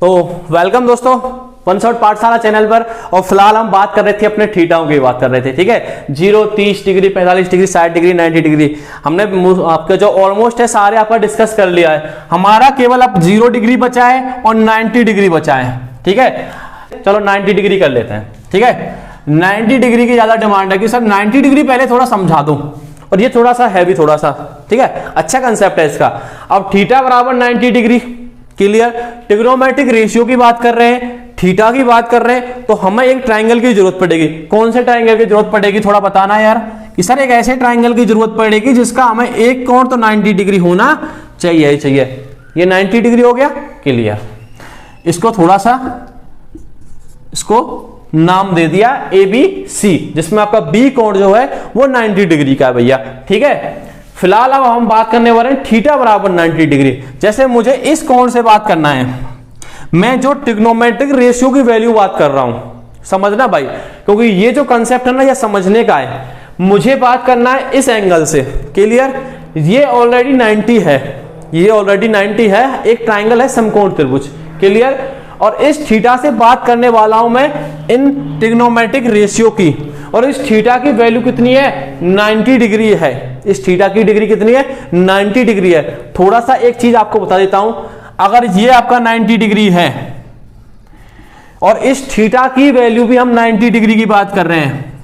तो वेलकम दोस्तों one shot पाठशाला चैनल पर। और फिलहाल हम बात कर रहे थे अपने थीटाओं की बात कर रहे थे, ठीक है। 0, 30 डिग्री, 45 डिग्री, 60 डिग्री, 90 डिग्री हमने आपका जो ऑलमोस्ट है सारे आपका डिस्कस कर लिया है। हमारा केवल अब 0 डिग्री बचा है और 90 डिग्री बचा है, ठीक है। चलो 90 डिग्री कर लेते हैं, ठीक है। 90 डिग्री की ज्यादा डिमांड है कि सर 90 डिग्री पहले थोड़ा समझा दूं, और ये थोड़ा सा हैवी, थोड़ा सा, ठीक है, अच्छा कंसेप्ट है इसका। अब थीटा बराबर 90 डिग्री, क्लियर। ट्रिग्नोमेट्रिक रेशियो की बात कर रहे हैं, थीटा की बात कर रहे हैं, तो हमें एक ट्रायंगल की जरूरत पड़ेगी। कौन से ट्रायंगल की जरूरत पड़ेगी थोड़ा बताना यार, कि सर एक ऐसे ट्रायंगल की जरूरत पड़ेगी जिसका हमें एक कोण तो 90 डिग्री होना चाहिए ही चाहिए। ये 90 डिग्री हो गया, क्लियर। इसको थोड़ा सा इसको नाम दे दिया ABC, जिसमें आपका B कोण जो है वो 90 डिग्री का है भैया, ठीक है। फिलहाल अब हम बात करने वाले हैं थीटा बराबर 90 डिग्री। जैसे मुझे इस कोण से बात करना है, मैं जो ट्रिग्नोमेट्रिक रेशियो की वैल्यू बात कर रहा हूं, समझना भाई, क्योंकि ये जो कंसेप्ट है ना, ये समझने का है। मुझे बात करना है इस एंगल से, क्लियर। ये ऑलरेडी 90 है, ये ऑलरेडी 90 है, एक ट्राइंगल है समकोण त्रिभुज, क्लियर। और इस थीटा से बात करने वाला हूं मैं इन ट्रिग्नोमेट्रिक रेशियो की, और इस थीटा की वैल्यू कितनी है, 90 डिग्री है। इस थीटा की डिग्री कितनी है, 90 डिग्री है। थोड़ा सा एक चीज आपको बता देता हूं, अगर ये आपका 90 डिग्री है और इस थीटा की वैल्यू भी हम 90 डिग्री की बात कर रहे हैं,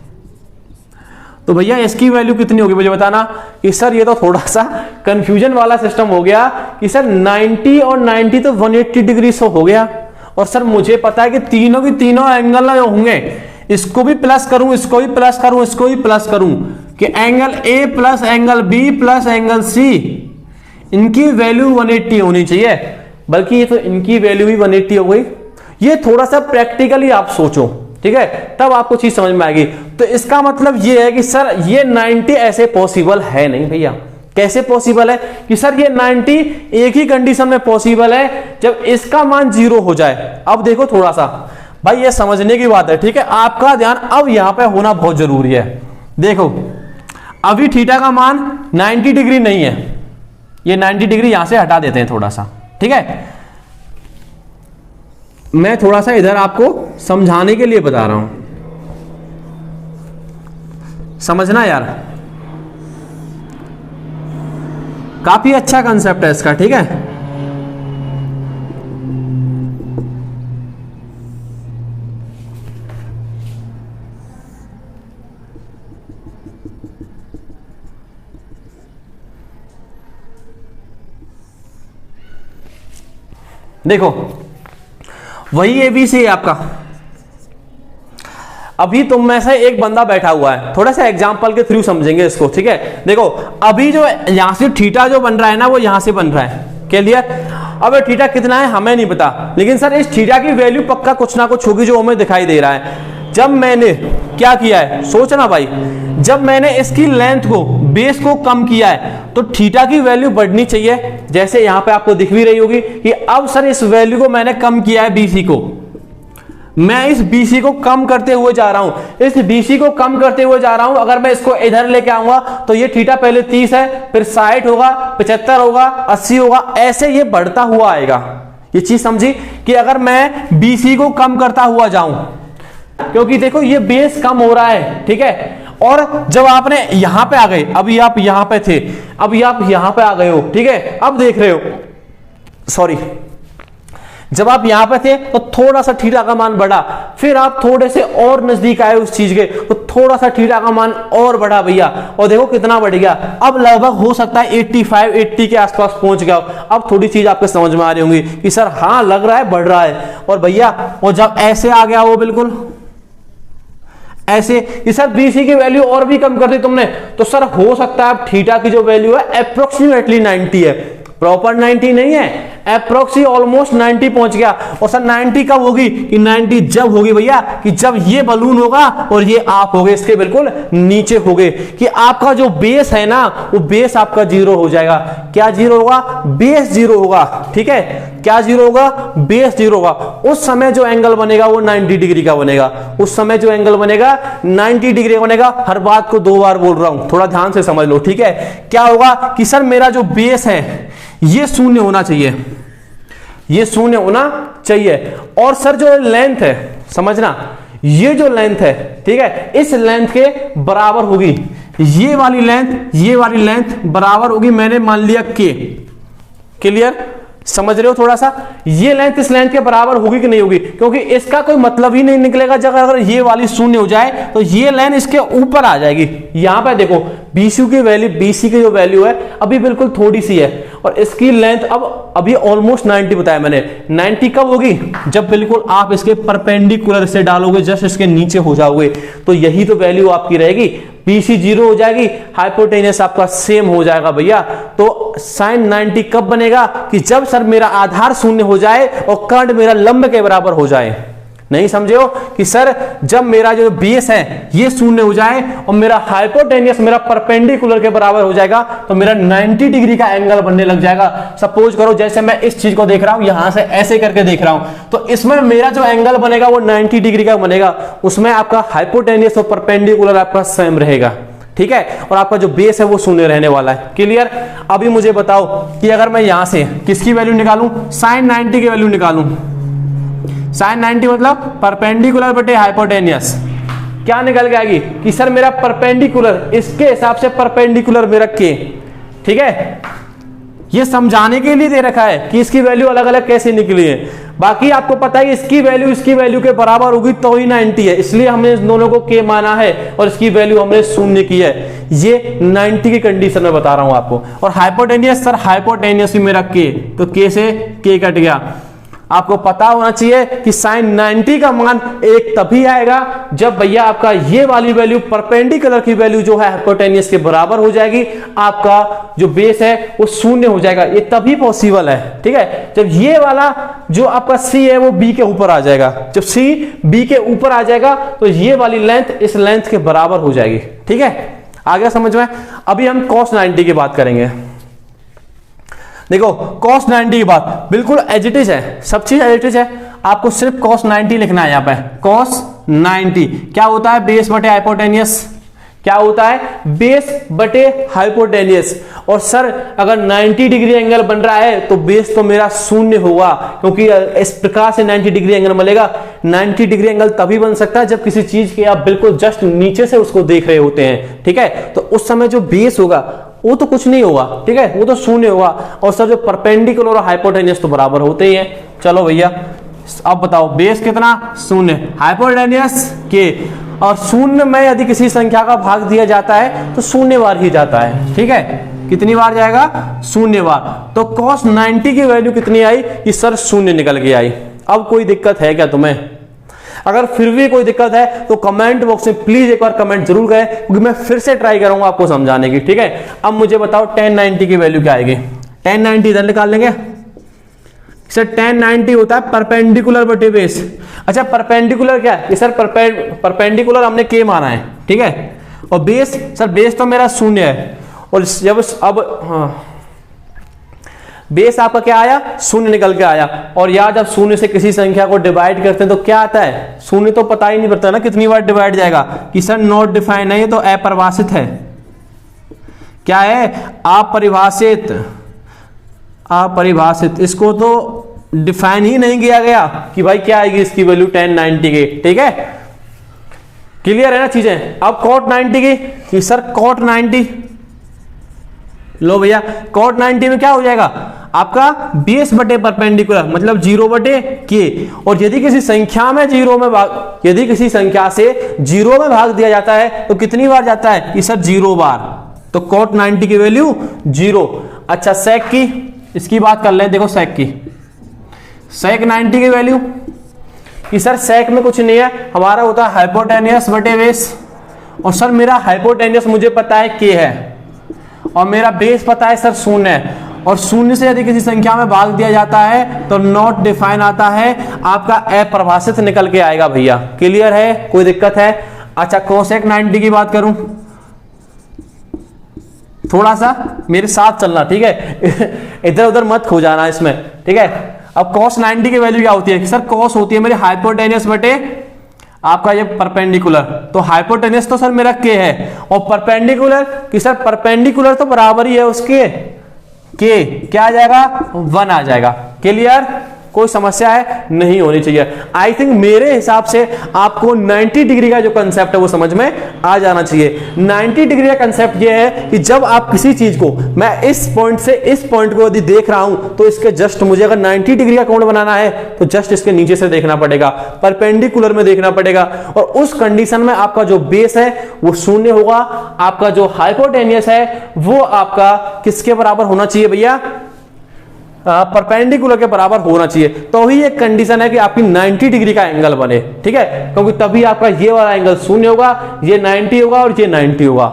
तो भैया इसकी वैल्यू कितनी होगी मुझे बताना। कि सर ये तो थोड़ा सा कंफ्यूजन वाला सिस्टम हो गया कि सर 90 और 90 तो 180 डिग्री से हो गया, और सर मुझे पता है कि तीनों की तीनों एंगल होंगे, इसको भी प्लस करूं, इसको भी प्लस करूं, इसको भी प्लस करूं, कि angle A plus angle B plus angle C, इनकी वैल्यू 180 होनी चाहिए। बल्कि ये तो इनकी वैल्यू भी 180 हो गई। ये थोड़ा सा प्रैक्टिकली आप सोचो, ठीक है, तब आपको चीज समझ में आएगी। तो इसका मतलब ये है कि सर ये 90 ऐसे पॉसिबल है नहीं भैया। कैसे पॉसिबल है कि सर ये 90 एक ही कंडीशन में पॉसिबल है, जब इसका मान 0 हो जाए। अब देखो थोड़ा सा भाई, ये समझने की बात है, ठीक है। आपका ध्यान अब यहां पे होना बहुत जरूरी है। देखो अभी थीटा का मान 90 डिग्री नहीं है, ये 90 डिग्री यहां से हटा देते हैं थोड़ा सा, ठीक है। मैं थोड़ा सा इधर आपको समझाने के लिए बता रहा हूं, समझना यार, काफी अच्छा कंसेप्ट है इसका, ठीक है। देखो वही ABC है आपका। अभी तुम में से एक बंदा बैठा हुआ है, थोड़ा सा एग्जांपल के थ्रू समझेंगे इसको, ठीक है। देखो अभी जो यहां से थीटा जो बन रहा है ना, वो यहां से बन रहा है, क्लियर। अब थीटा कितना है हमें नहीं पता, लेकिन सर इस थीटा की वैल्यू पक्का कुछ ना कुछ होगी जो हमें दिखाई दे रहा है। जब मैंने क्या किया है सोचना भाई, जब मैंने इसकी लेंथ को, बेस को कम किया है, तो थीटा की वैल्यू बढ़नी चाहिए। जैसे यहां पे आपको दिख भी रही होगी कि अब सर इस वैल्यू को मैंने कम किया है, BC को, मैं इस BC को कम करते हुए जा रहा हूं, इस BC को कम करते हुए जा रहा हूं। अगर मैं इसको इधर लेके आऊंगा तो ये थीटा पहले 30 है, फिर 60 होगा, 75 होगा, 80 होगा, ऐसे ये बढ़ता हुआ आएगा। ये चीज समझी कि अगर मैं BC को कम करता हुआ जाऊं, क्योंकि देखो ये बेस कम हो रहा है, ठीक है। और जब आपने यहां पे आ गए, अभी आप यहां पे थे, अभी आप यहां पे आ गए हो, ठीक है, अब देख रहे हो, सॉरी, जब आप यहां पे थे तो थोड़ा सा थीटा का मान बढ़ा, फिर आप थोड़े से और नजदीक आए उस चीज के, तो थोड़ा सा थीटा का मान और बढ़ा भैया, और देखो कितना बढ़ गया। अब लगभग हो सकता है 85, 80 के आसपास पहुंच गया। अब थोड़ी चीज आपको समझ में आ रही होंगी कि सर हाँ लग रहा है बढ़ रहा है। और भैया और जब ऐसे आ गया वो बिल्कुल ऐसे कि सर BC की वैल्यू और भी कम कर दी तुमने, तो सर हो सकता है अब थीटा की जो वैल्यू है अप्रोक्सीमेटली 90 है, प्रॉपर 90 नहीं है, अप्रोक्सी ऑलमोस्ट 90 पहुंच गया। और सर 90 कब होगी, कि 90 जब होगी भैया कि जब ये बलून होगा और ये आप होगे इसके बिल्कुल नीचे होगे, कि आपका जो बेस है ना, वो बेस आपका 0 हो जाएगा। क्या 0 होगा, बेस 0 होगा, ठीक है। क्या 0 होगा, बेस 0 होगा। उस समय जो एंगल बनेगा वो 90 डिग्री का बनेगा, उस समय जो एंगल बनेगा 90 डिग्री का बनेगा। हर बात को 2 बार बोल रहा हूं, थोड़ा ध्यान से समझ लो, ठीक है। क्या होगा कि सर मेरा जो बेस है ये शून्य होना चाहिए, ये शून्य होना चाहिए। और सर जो लेंथ है, समझना, ये जो लेंथ है, ठीक है, इस लेंथ के बराबर होगी ये वाली लेंथ बराबर होगी, मैंने मान लिया के। क्लियर, समझ रहे हो थोड़ा सा? ये लेंथ इस लेंथ के बराबर होगी कि नहीं होगी, क्योंकि इसका कोई मतलब ही नहीं निकलेगा जब अगर ये वाली शून्य हो जाए तो ये लेंथ इसके ऊपर आ जाएगी। यहां पे देखो BC की वैल्यू, BC की जो वैल्यू है अभी बिल्कुल थोड़ी सी है, और इसकी लेंथ अब अभी ऑलमोस्ट 90 बताया मैंने। 90 कब होगी? जब बिल्कुल आप इसके परपेंडिकुलर से डालोगे, जस्ट इसके नीचे हो जाओगे, तो यही तो वैल्यू आपकी रहेगी। BC 0 हो जाएगी, हाइपोटेनियस आपका सेम हो जाएगा भैया। तो साइन 90 कब बनेगा? कि जब सर मेरा आधार शून्य हो जाए और कर्ण मेरा लंब के बराबर हो जाए। नहीं समझे हो? कि सर जब मेरा जो बेस है ये शून्य हो जाए और मेरा हाइपोटेनियस मेरा परपेंडिकुलर के बराबर हो जाएगा, तो मेरा 90 डिग्री का एंगल बनने लग जाएगा। सपोज करो जैसे मैं इस चीज को देख रहा हूं, यहां से ऐसे करके देख रहा हूं, तो इसमें मेरा जो एंगल बनेगा वो 90 डिग्री का बनेगा। उसमें आपका हाइपोटेनियस और परपेंडिकुलर आपका सेम रहेगा, ठीक है, और आपका जो बेस है वो शून्य रहने वाला है। क्लियर? अभी मुझे बताओ कि अगर मैं यहां से किसकी वैल्यू निकालूं? साइन 90 की वैल्यू निकालूं। साइन 90 मतलब परपेंडिकुलर बटे हाइपोटेनियस, क्या निकल के आएगी? कि सर मेरा परपेंडिकुलर, इसके हिसाब से परपेंडिकुलर मेरा के, ठीक है। ये समझाने के लिए दे रखा है कि इसकी वैल्यू अलग अलग कैसे निकली है। बाकी आपको पता है इसकी वैल्यू के बराबर होगी तो ही 90 है, इसलिए हमने इन दोनों को के माना है और इसकी वैल्यू हमने शून्य की है। ये 90 की कंडीशन में बता रहा हूं आपको। और हाइपोटेनियस, सर हाइपोटेनियस भी मेरा के, तो के से के कट गया। आपको पता होना चाहिए कि साइन 90 का मान एक तभी आएगा जब भैया आपका ये वाली वैल्यू परपेंडिकुलर की वैल्यू जो है हाइपोटेनियस के बराबर हो जाएगी, आपका जो बेस है वो शून्य हो जाएगा। ये तभी पॉसिबल है, ठीक है, जब ये वाला जो आपका C है वो B के ऊपर आ जाएगा। जब C B के ऊपर आ जाएगा तो ये वाली लेंथ इस लेंथ के बराबर हो जाएगी, ठीक है। आ गया समझ में? अभी हम cos 90 की बात करेंगे। देखो cos 90 की बात बिल्कुल एज इट इज है, सब चीज एज इट इज है। आपको सिर्फ cos 90 लिखना है। यहाँ पे cos 90 क्या होता है? बेस बटे हाइपोटेनियस। क्या होता है? बेस बटे हाइपोटेनियस। और सर अगर 90 डिग्री एंगल बन रहा है तो बेस तो मेरा शून्य होगा, क्योंकि इस प्रकार से 90 डिग्री एंगल मिलेगा। 90 डिग्री एंगल तभी बन सकता है जब किसी चीज के आप बिल्कुल जस्ट नीचे से उसको देख रहे होते हैं, ठीक है। तो उस समय जो बेस होगा वो तो कुछ नहीं होगा, ठीक है, वो तो शून्य होगा। और सर जो परपेंडिकुलर और हाइपोटेनियस तो बराबर होते ही हैं। चलो भैया अब बताओ बेस कितना? शून्य, हाइपोटेनियस के, और शून्य में यदि किसी संख्या का भाग दिया जाता है तो शून्य बार ही जाता है, ठीक है। कितनी बार जाएगा? शून्य बार। तो cos 90 की वैल्यू कितनी आई? कि सर शून्य निकल के आई। अब कोई दिक्कत है क्या तुम्हें? अगर फिर भी कोई दिक्कत है तो कमेंट बॉक्स में प्लीज एक बार कमेंट जरूर करें, क्योंकि मैं फिर से ट्राई करूंगा आपको समझाने की, ठीक है। अब मुझे बताओ tan 90 की वैल्यू क्या आएगी? tan 90 इधर निकाल लेंगे। सर tan 90 होता है परपेंडिकुलर बटे बेस। अच्छा परपेंडिकुलर क्या है? सर परपेंडिकुलर हमने के माना है, ठीक है, और बेस, सर बेस तो मेरा शून्य है। और जब अब हाँ बेस आपका क्या आया? शून्य निकल के आया। और यार जब शून्य से किसी संख्या को डिवाइड करते हैं तो क्या आता है? शून्य तो पता ही नहीं पड़ता ना कितनी बार डिवाइड जाएगा। कि सर नॉट डिफाइन है, ये तो अपरिभाषित है। क्या है? अपरिभाषित, अपरिभाषित। इसको तो डिफाइन ही नहीं किया गया कि भाई क्या आएगी इसकी वैल्यू tan 90 की, ठीक है। क्लियर है ना चीजें? अब cot 90 की, कि सर cot 90, लो भैया cot 90 में क्या हो जाएगा? आपका बेस बटे परपेंडिकुलर मतलब 0 बटे के। और यदि किसी संख्या में 0 में भाग, यदि किसी संख्या से 0 में भाग दिया जाता है तो कितनी बार जाता है? कि सर 0 बार। तो cot 90 की वैल्यू 0। अच्छा sec की, इसकी बात कर ले। देखो sec की, sec 90 की वैल्यू, कि सर sec में कुछ नहीं है, हमारा होता है हाइपोटेनियस बटे बेस। और सर मेरा हाइपोटेनियस मुझे पता है के है, और मेरा बेस पता है सर शून्य है। और शून्य से यदि किसी संख्या में भाग दिया जाता है तो नॉट डिफाइन आता है, आपका अपरिभाषित निकल के आएगा भैया। क्लियर है? कोई दिक्कत है? अच्छा cosec 90 की बात करूं, थोड़ा सा मेरे साथ चलना, ठीक है, इधर उधर मत खो जाना इसमें, ठीक है। अब cos 90 की वैल्यू क्या होती है? सर cos होती है मेरी हाइपोटेनियस बटे आपका ये परपेंडिकुलर। तो हाइपोटेनियस तो सर मेरा के है, और परपेंडिकुलर, कि सर परपेंडिकुलर तो बराबर ही है उसके, के क्या आ जाएगा? 1 आ जाएगा। क्लियर? कोई समस्या है, नहीं होनी चाहिए। आई थिंक मेरे हिसाब से आपको 90 डिग्री का जो कंसेप्ट है वो समझ में आ जाना चाहिए। 90 डिग्री का कंसेप्ट ये है कि जब आप किसी चीज को, मैं इस पॉइंट से इस पॉइंट को यदि देख रहा हूं तो इसके जस्ट मुझे अगर 90 डिग्री का कोण बनाना है तो जस्ट इसके नीचे से देखना पड़ेगा, परपेंडिकुलर में देखना पड़ेगा, और उस कंडीशन में आपका जो बेस है वो शून्य होगा, आपका जो हाइपोटेनियस है वो आपका किसके बराबर होना चाहिए भैया, परपेंडिकुलर के बराबर होना चाहिए। तो ही एक कंडीशन है कि आपकी 90 डिग्री का एंगल बने, ठीक है, क्योंकि तभी आपका ये वाला एंगल शून्य होगा, ये 90 होगा और ये 90 होगा।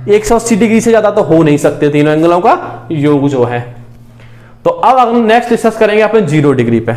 180 डिग्री से ज्यादा तो हो नहीं सकते तीनों एंगलों का योग जो है। तो अब हम नेक्स्ट डिस्कस करेंगे अपने 0 डिग्री पे।